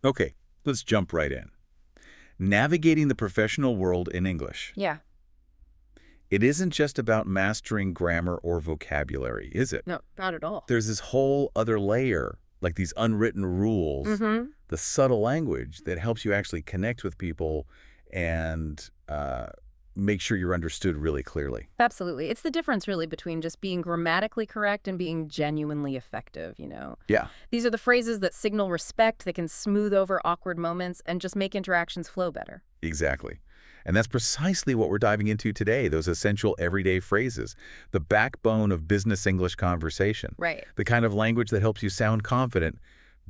Okay, let's jump right in. Navigating the professional world in English. Yeah. It isn't just about mastering grammar or vocabulary, is it? No, not at all. There's this whole other layer, like these unwritten rules, Mm-hmm. the subtle language that helps you actually connect with people and make sure you're understood really clearly. Absolutely. It's the difference, really, between just being grammatically correct and being genuinely effective. Yeah, These are the phrases that signal respect, that can smooth over awkward moments, and just make interactions flow better. exactly. And that's precisely what we're diving into today, those essential everyday phrases, the backbone of business English conversation, Right. the kind of language that helps you sound confident,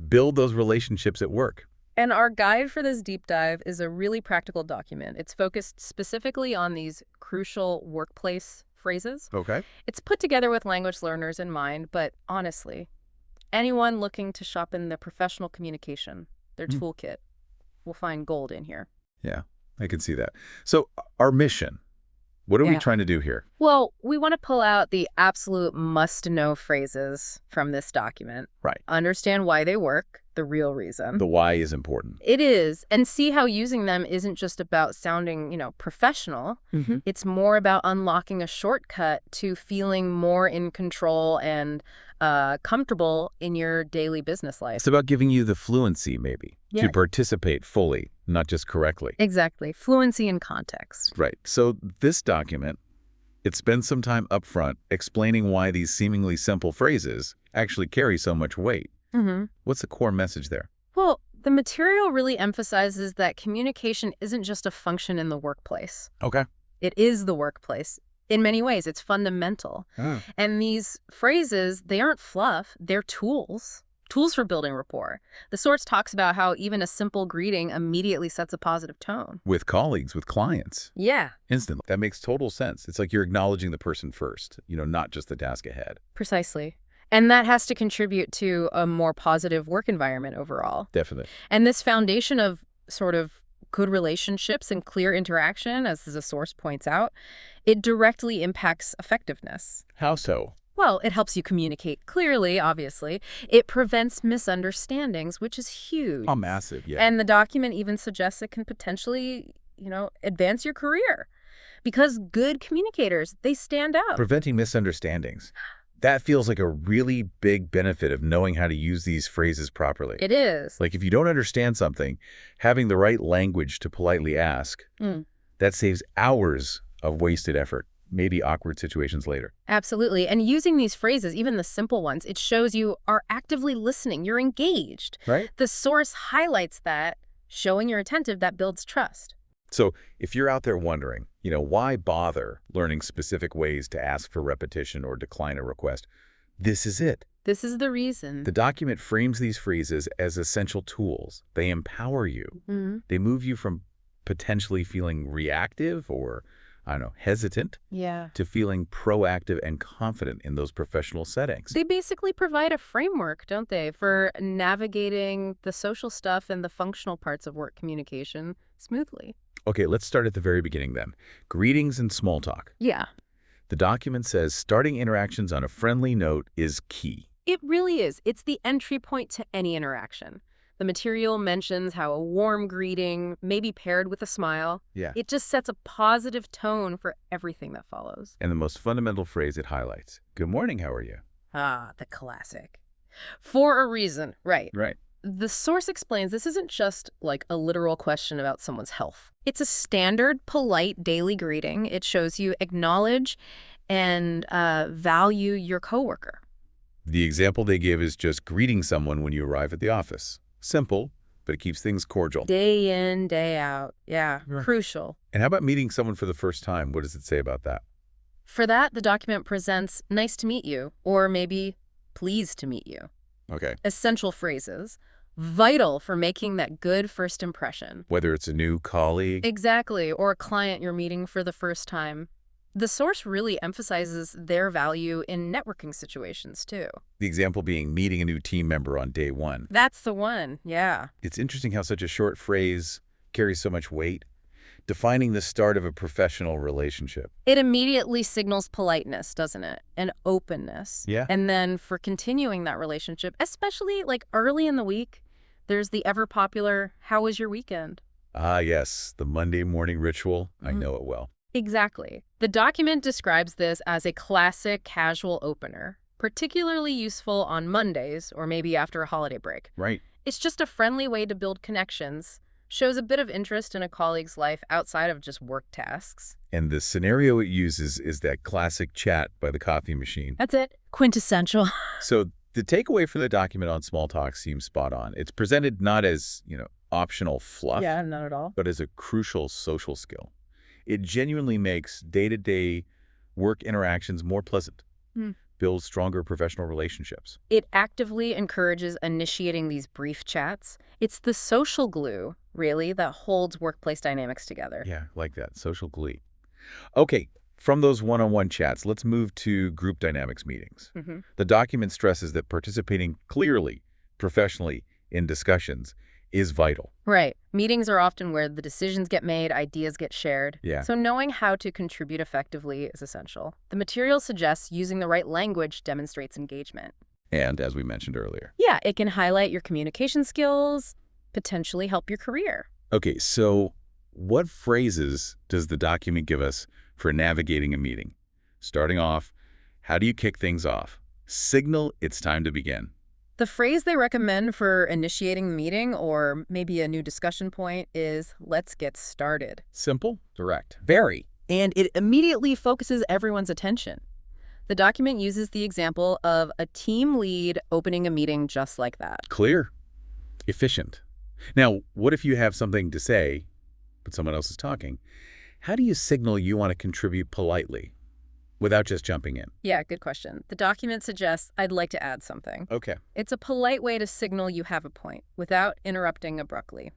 build those relationships at work. And our guide for this deep dive is a really practical document. It's focused specifically on these crucial workplace phrases. Okay. It's put together with language learners in mind, but honestly, anyone looking to shop in the professional communication, their Mm. toolkit, will find gold in here. Yeah, I can see that. So our mission, what are we Yeah. trying to do here? Well, we want to pull out the absolute must-know phrases from this document, Right. understand why they work, the real reason. The why is important. It is, and see how using them isn't just about sounding, professional. Mm-hmm. It's more about unlocking a shortcut to feeling more in control and comfortable in your daily business life. It's about giving you the fluency, maybe, Yeah. to participate fully, not just correctly. Exactly. Fluency in context. Right. So this document, it spends some time up front explaining why these seemingly simple phrases actually carry so much weight. Mm-hmm. What's the core message there? Well, the material really emphasizes that communication isn't just a function in the workplace. Okay. It is the workplace. In many ways, it's fundamental. Oh. And these phrases, they aren't fluff, they're tools. Tools for building rapport. The source talks about how even a simple greeting immediately sets a positive tone. With colleagues, with clients, Yeah, instantly. That makes total sense. It's like you're acknowledging the person first, not just the task ahead. precisely. And that has to contribute to a more positive work environment overall. Definitely. And this foundation of sort of good relationships and clear interaction, as the source points out, it directly impacts effectiveness. How so? Well, it helps you communicate clearly, obviously. It prevents misunderstandings, which is huge. Oh, massive, yeah. And the document even suggests it can potentially, advance your career. Because good communicators, they stand out. Preventing misunderstandings. That feels like a really big benefit of knowing how to use these phrases properly. It is. Like if you don't understand something, having the right language to politely ask, Mm. that saves hours of wasted effort, maybe awkward situations later. Absolutely. And using these phrases, even the simple ones, it shows you are actively listening. You're engaged. Right? The source highlights that, showing you're attentive, that builds trust. So if you're out there wondering, why bother learning specific ways to ask for repetition or decline a request, this is it. This is the reason. The document frames these phrases as essential tools. They empower you. Mhm. They move you from potentially feeling reactive or, hesitant Yeah. to feeling proactive and confident in those professional settings. They basically provide a framework, don't they, for navigating the social stuff and the functional parts of work communication smoothly. Okay, let's start at the very beginning then. Greetings and small talk. Yeah. The document says starting interactions on a friendly note is key. It really is. It's the entry point to any interaction. The material mentions how a warm greeting may be paired with a smile. Yeah. It just sets a positive tone for everything that follows. And the most fundamental phrase it highlights, good morning, how are you? Ah, the classic. For a reason, right. Right. The source explains this isn't just like a literal question about someone's health. It's a standard, polite daily greeting. It shows you acknowledge and value your coworker. The example they give is just greeting someone when you arrive at the office. Simple, but it keeps things cordial. Day in, day out. Yeah, Right. crucial. And how about meeting someone for the first time? What does it say about that? For that, the document presents nice to meet you, or maybe pleased to meet you. Okay. Essential phrases, vital for making that good first impression. Whether it's a new colleague. Exactly, or a client you're meeting for the first time. The source really emphasizes their value in networking situations, too. The example being meeting a new team member on day one. That's the one, yeah. It's interesting how such a short phrase carries so much weight, defining the start of a professional relationship. It immediately signals politeness, doesn't it? And openness. Yeah. And then for continuing that relationship, especially like early in the week, There's the ever-popular, "How was your weekend?" Ah, yes, the Monday morning ritual. I Mhm. know it well. Exactly. The document describes this as a classic casual opener, particularly useful on Mondays or maybe after a holiday break. Right. It's just a friendly way to build connections, shows a bit of interest in a colleague's life outside of just work tasks. And the scenario it uses is that classic chat by the coffee machine. That's it. Quintessential. So the takeaway from the document on small talk seems spot on. It's presented not as, optional fluff, Yeah, not at all. but as a crucial social skill. It genuinely makes day-to-day work interactions more pleasant, Hmm. builds stronger professional relationships. It actively encourages initiating these brief chats. It's the social glue, really, that holds workplace dynamics together. Yeah, like that, social glee. Okay, from those one-on-one chats, let's move to group dynamics meetings. Mhm. The document stresses that participating clearly, professionally, in discussions is vital. Right. Meetings are often where the decisions get made, ideas get shared. Yeah. So knowing how to contribute effectively is essential. The material suggests using the right language demonstrates engagement. And as we mentioned earlier. Yeah, it can highlight your communication skills, potentially help your career. Okay, so what phrases does the document give us for navigating a meeting? Starting off, how do you kick things off? Signal it's time to begin. The phrase they recommend for initiating the meeting or maybe a new discussion point is, "Let's get started." Simple, direct. Very. And it immediately focuses everyone's attention. The document uses the example of a team lead opening a meeting just like that. Clear, efficient. Now, what if you have something to say, but someone else is talking? How do you signal you want to contribute politely without just jumping in? Yeah, good question. The document suggests, "I'd like to add something." Okay. It's a polite way to signal you have a point without interrupting abruptly.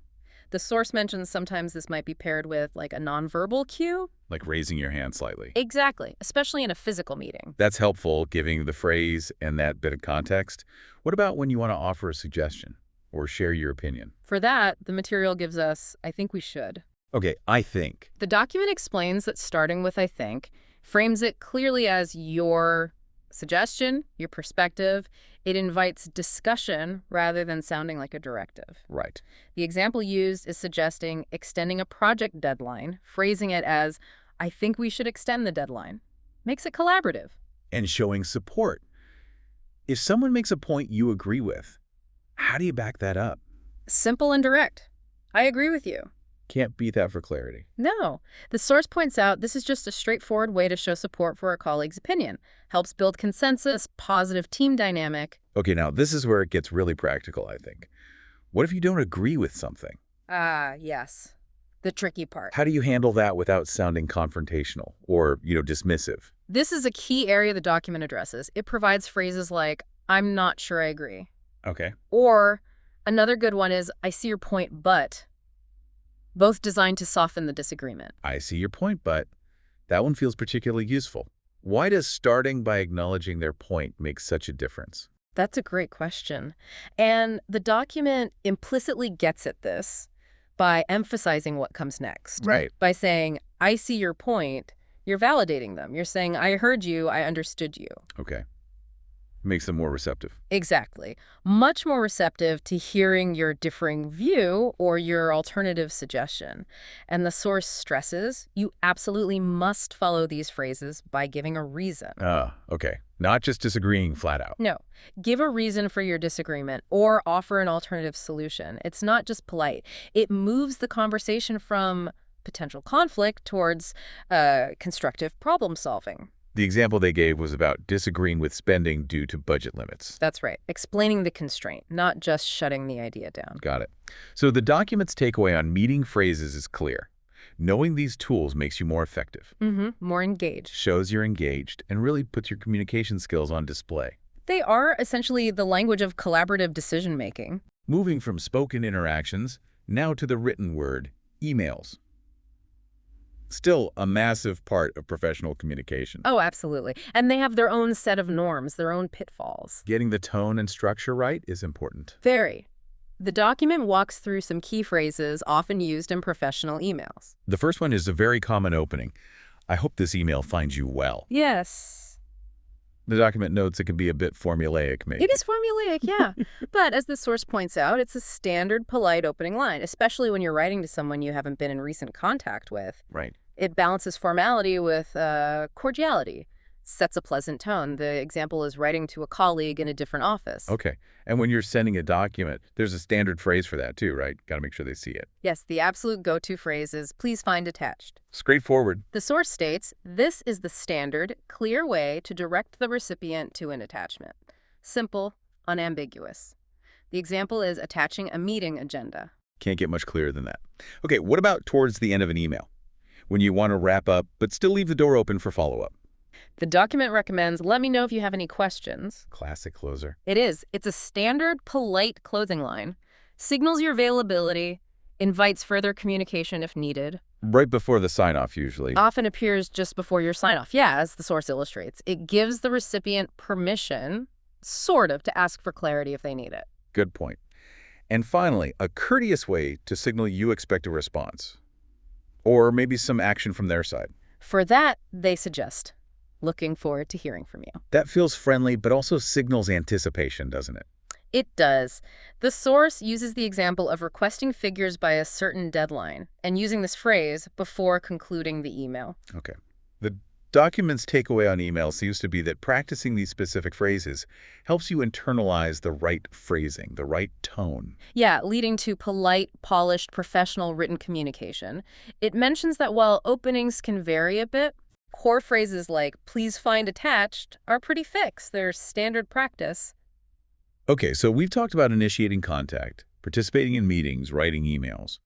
The source mentions sometimes this might be paired with like a nonverbal cue. Like raising your hand slightly. Exactly, especially in a physical meeting. That's helpful, giving the phrase and that bit of context. What about when you want to offer a suggestion or share your opinion? For that, the material gives us, "I think we should." Okay, I think. The document explains that starting with "I think" frames it clearly as your suggestion, your perspective. It invites discussion rather than sounding like a directive. Right. The example used is suggesting extending a project deadline, phrasing it as, "I think we should extend the deadline." Makes it collaborative. And showing support. If someone makes a point you agree with, how do you back that up? Simple and direct. "I agree with you." Can't beat that for clarity. No. The source points out this is just a straightforward way to show support for a colleague's opinion. Helps build consensus, positive team dynamic. Okay, now this is where it gets really practical, I think. What if you don't agree with something? Ah, yes. The tricky part. How do you handle that without sounding confrontational or, dismissive? This is a key area the document addresses. It provides phrases like, "I'm not sure I agree." Okay. Or another good one is, "I see your point, but," both designed to soften the disagreement. I see your point, but that one feels particularly useful. Why does starting by acknowledging their point make such a difference? That's a great question. And the document implicitly gets at this by emphasizing what comes next. Right. By saying, "I see your point," you're validating them. You're saying, "I heard you, I understood you." Okay. Makes them more receptive. Exactly. Much more receptive to hearing your differing view or your alternative suggestion. And the source stresses you absolutely must follow these phrases by giving a reason. Okay. Not just disagreeing flat out. No, give a reason for your disagreement or offer an alternative solution. It's not just polite. It moves the conversation from potential conflict towards constructive problem solving. The example they gave was about disagreeing with spending due to budget limits. That's right. Explaining the constraint, not just shutting the idea down. Got it. So the document's takeaway on meeting phrases is clear. Knowing these tools makes you more effective, More engaged. shows you're engaged, and really puts your communication skills on display. They are essentially the language of collaborative decision-making. Moving from spoken interactions, now to the written word, emails. Still a massive part of professional communication. Oh, absolutely. And they have their own set of norms, their own pitfalls. Getting the tone and structure right is important. Very. The document walks through some key phrases often used in professional emails. The first one is a very common opening. I hope this email finds you well. Yes. The document notes it can be a bit formulaic, maybe. It is formulaic, yeah. But as the source points out, it's a standard, polite opening line, especially when you're writing to someone you haven't been in recent contact with. Right. It balances formality with cordiality, sets a pleasant tone. The example is writing to a colleague in a different office. Okay. And when you're sending a document, there's a standard phrase for that too, right? Got to make sure they see it. Yes, the absolute go-to phrase is, please find attached. Straightforward. The source states, this is the standard, clear way to direct the recipient to an attachment. Simple, unambiguous. The example is attaching a meeting agenda. Can't get much clearer than that. Okay, what about towards the end of an email? When you want to wrap up, but still leave the door open for follow-up. The document recommends, let me know if you have any questions. Classic closer. It is. It's a standard, polite closing line. Signals your availability, invites further communication if needed. Right before the sign-off, usually. Often appears just before your sign-off. Yeah, as the source illustrates. It gives the recipient permission, sort of, to ask for clarity if they need it. Good point. And finally, a courteous way to signal you expect a response. Or maybe some action from their side. For that, they suggest, looking forward to hearing from you. That feels friendly, but also signals anticipation, doesn't it? It does. The source uses the example of requesting figures by a certain deadline and using this phrase before concluding the email. Okay. The document's takeaway on email seems to be that practicing these specific phrases helps you internalize the right phrasing, the right tone. Yeah, leading to polite, polished, professional written communication. It mentions that while openings can vary a bit, core phrases like, please find attached, are pretty fixed. They're standard practice. Okay, so we've talked about initiating contact, participating in meetings, writing emails.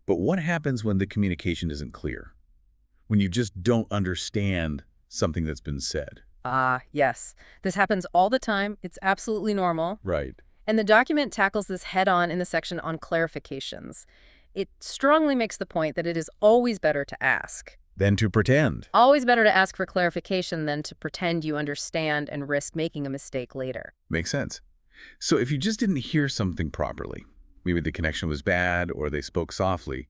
But what happens when the communication isn't clear? When you just don't understand something that's been said? Ah, yes. This happens all the time. It's absolutely normal. Right. And the document tackles this head-on in the section on clarifications. It strongly makes the point that it is always better to ask. Than to pretend. Always better to ask for clarification than to pretend you understand and risk making a mistake later. Makes sense. So if you just didn't hear something properly, maybe the connection was bad or they spoke softly,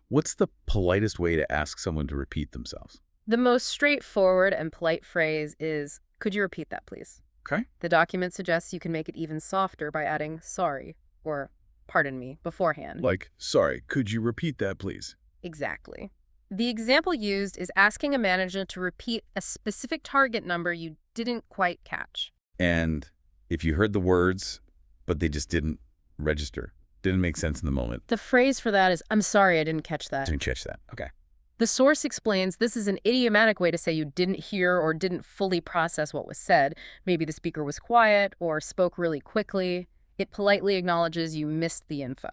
what's the politest way to ask someone to repeat themselves? The most straightforward and polite phrase is, could you repeat that, please? Okay. The document suggests you can make it even softer by adding sorry or pardon me beforehand. Like, sorry, could you repeat that, please? Exactly. The example used is asking a manager to repeat a specific target number you didn't quite catch. And if you heard the words, but they just didn't register, didn't make sense in the moment. The phrase for that is, I'm sorry, I didn't catch that. Didn't catch that. Okay. The source explains this is an idiomatic way to say you didn't hear or didn't fully process what was said. Maybe the speaker was quiet or spoke really quickly. It politely acknowledges you missed the info.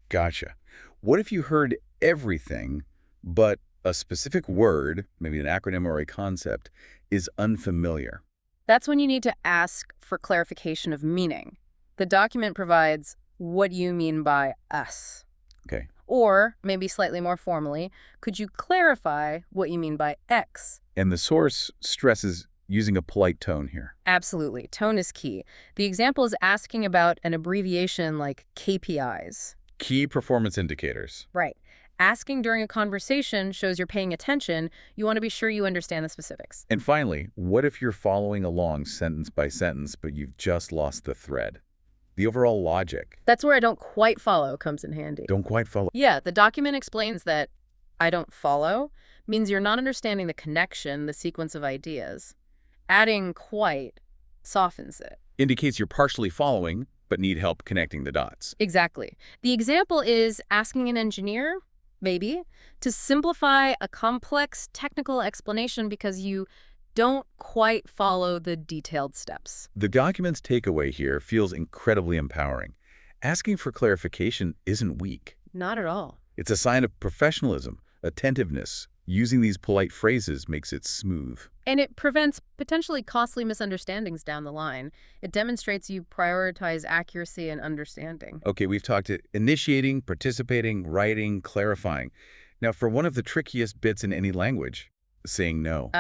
Gotcha. What if you heard everything, but a specific word, maybe an acronym or a concept, is unfamiliar? That's when you need to ask for clarification of meaning. The document provides, what do you mean by us? Okay. Or, maybe slightly more formally, could you clarify what you mean by X? And the source stresses using a polite tone here. Absolutely. Tone is key. The example is asking about an abbreviation like KPIs. Key performance indicators. Right. Asking during a conversation shows you're paying attention. You want to be sure you understand the specifics. And finally, what if you're following along sentence by sentence, but you've just lost the thread? The overall logic. That's where I don't quite follow comes in handy. Don't quite follow. Yeah, the document explains that I don't follow means you're not understanding the connection, the sequence of ideas. Adding quite softens it. Indicates you're partially following, but need help connecting the dots. Exactly. The example is asking an engineer, maybe, to simplify a complex technical explanation because you don't quite follow the detailed steps. The document's takeaway here feels incredibly empowering. Asking for clarification isn't weak. Not at all. It's a sign of professionalism, attentiveness. Using these polite phrases makes it smooth. And it prevents potentially costly misunderstandings down the line. It demonstrates you prioritize accuracy and understanding. Okay, we've talked initiating, participating, writing, clarifying. Now, for one of the trickiest bits in any language, saying no.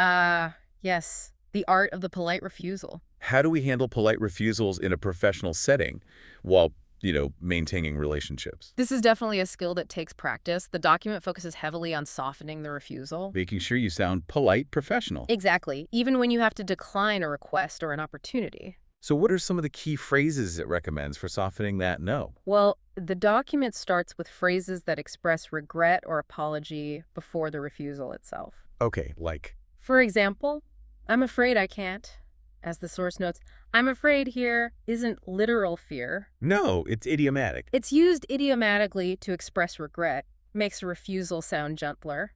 Yes. The art of the polite refusal. How do we handle polite refusals in a professional setting while maintaining relationships. This is definitely a skill that takes practice. The document focuses heavily on softening the refusal. Making sure you sound polite, professional. Exactly, even when you have to decline a request or an opportunity. So what are some of the key phrases it recommends for softening that no? Well, the document starts with phrases that express regret or apology before the refusal itself. Okay, like, For example, "I'm afraid I can't." As the source notes, "I'm afraid" here isn't literal fear. no, it's idiomatic. It's used idiomatically to express regret, makes a refusal sound gentler.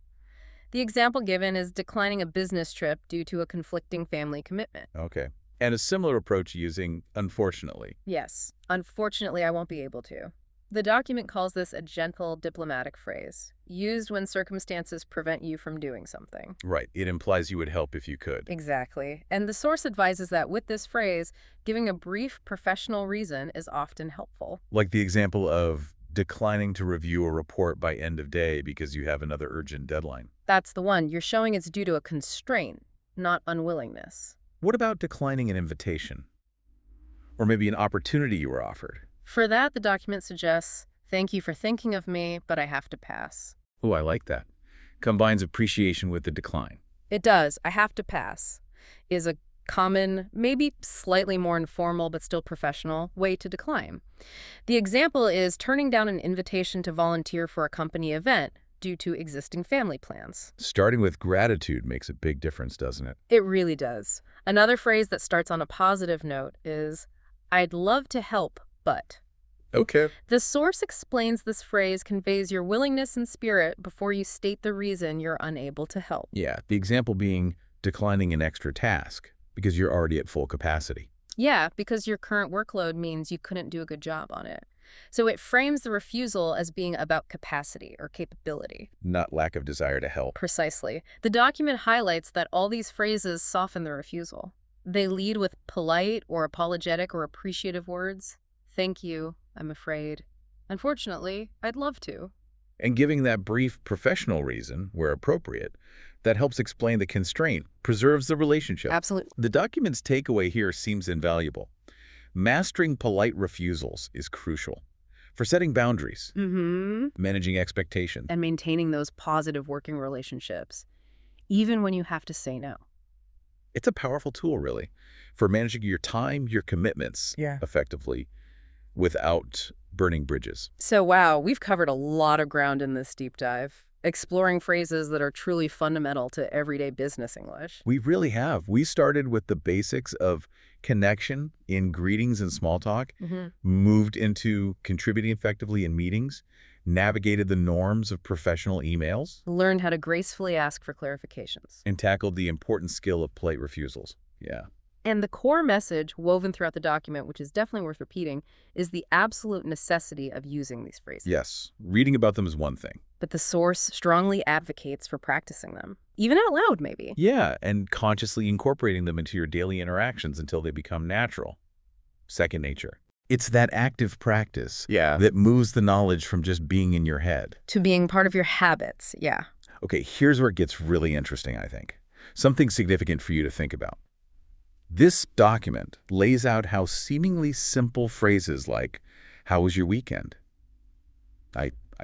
The example given is declining a business trip due to a conflicting family commitment. Okay. And a similar approach using unfortunately. Yes, unfortunately, I won't be able to. The document calls this a gentle diplomatic phrase, used when circumstances prevent you from doing something. Right. It implies you would help if you could. Exactly. And the source advises that with this phrase, giving a brief professional reason is often helpful. Like the example of declining to review a report by end of day because you have another urgent deadline. That's the one. You're showing it's due to a constraint, not unwillingness. What about declining an invitation? Or maybe an opportunity you were offered? For that, the document suggests, "Thank you for thinking of me, but I have to pass." Oh, I like that. Combines appreciation with the decline. It does. "I have to pass" is a common, maybe slightly more informal but still professional way to decline. The example is turning down an invitation to volunteer for a company event due to existing family plans. Starting with gratitude makes a big difference, doesn't it? It really does. Another phrase that starts on a positive note is, "I'd love to help, but." Okay. The source explains this phrase conveys your willingness and spirit before you state the reason you're unable to help. Yeah, the example being declining an extra task because you're already at full capacity. Yeah, because your current workload means you couldn't do a good job on it. So it frames the refusal as being about capacity or capability. Not lack of desire to help. Precisely. The document highlights that all these phrases soften the refusal. They lead with polite or apologetic or appreciative words. "Thank you, I'm afraid. Unfortunately, I'd love to." And giving that brief professional reason, where appropriate, that helps explain the constraint, preserves the relationship. Absolutely. The document's takeaway here seems invaluable. Mastering polite refusals is crucial for setting boundaries, managing expectations. And maintaining those positive working relationships, even when you have to say no. It's a powerful tool, really, for managing your time, your commitments effectively without burning bridges. So wow, we've covered a lot of ground in this deep dive, exploring phrases that are truly fundamental to everyday business English. We really have. We started with the basics of connection in greetings and small talk, moved into contributing effectively in meetings, navigated the norms of professional emails, Learned how to gracefully ask for clarifications. and tackled the important skill of polite refusals. Yeah. And the core message woven throughout the document, which is definitely worth repeating, is the absolute necessity of using these phrases. Yes. Reading about them is one thing. But the source strongly advocates for practicing them, even out loud maybe. Yeah, and consciously incorporating them into your daily interactions until they become natural. Second nature. It's that active practice that moves the knowledge from just being in your head. To being part of your habits, yeah. Okay, here's where it gets really interesting, I think. Something significant for you to think about. This document lays out how seemingly simple phrases like, "How was your weekend?"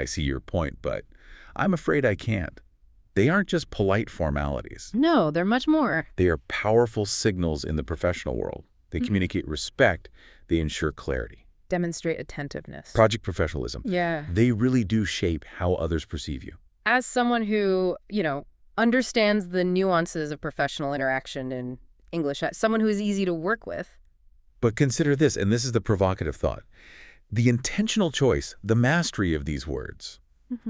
I see your point, but I'm afraid I can't. They aren't just polite formalities. No, they're much more. They are powerful signals in the professional world. They communicate respect. They ensure clarity. Demonstrate attentiveness. Project professionalism. Yeah. They really do shape how others perceive you. As someone who, understands the nuances of professional interaction in English, as someone who is easy to work with. But consider this, and this is the provocative thought. The intentional choice, the mastery of these words,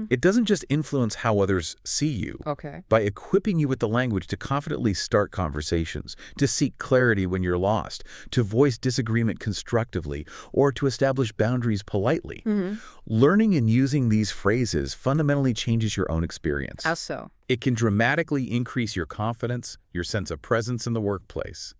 it doesn't just influence how others see you. Okay. By equipping you with the language to confidently start conversations, to seek clarity when you're lost, to voice disagreement constructively, or to establish boundaries politely. Learning and using these phrases fundamentally changes your own experience. How so? It can dramatically increase your confidence, your sense of presence in the workplace.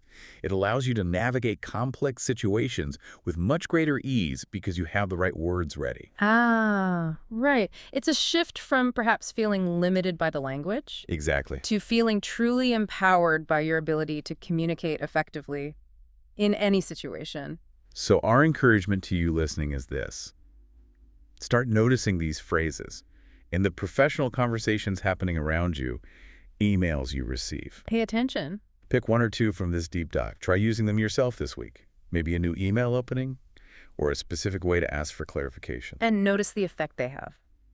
It allows you to navigate complex situations with much greater ease because you have the right words ready. Ah, right. It's a shift from perhaps feeling limited by the language Exactly. to feeling truly empowered by your ability to communicate effectively in any situation. So our encouragement to you listening is this. Start noticing these phrases in the professional conversations happening around you, emails you receive. Pay attention. Pick one or two from this deep dive. Try using them yourself this week. Maybe a new email opening or a specific way to ask for clarification. And notice the effect they have,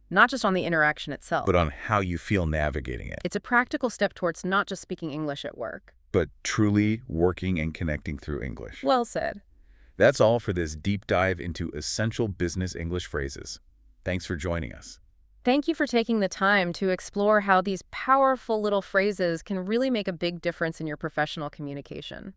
not just on the interaction itself, But on how you feel navigating it. it's a practical step towards not just speaking English at work. But truly working and connecting through English. Well said. That's all for this deep dive into essential business English phrases. Thanks for joining us. Thank you for taking the time to explore how these powerful little phrases can really make a big difference in your professional communication.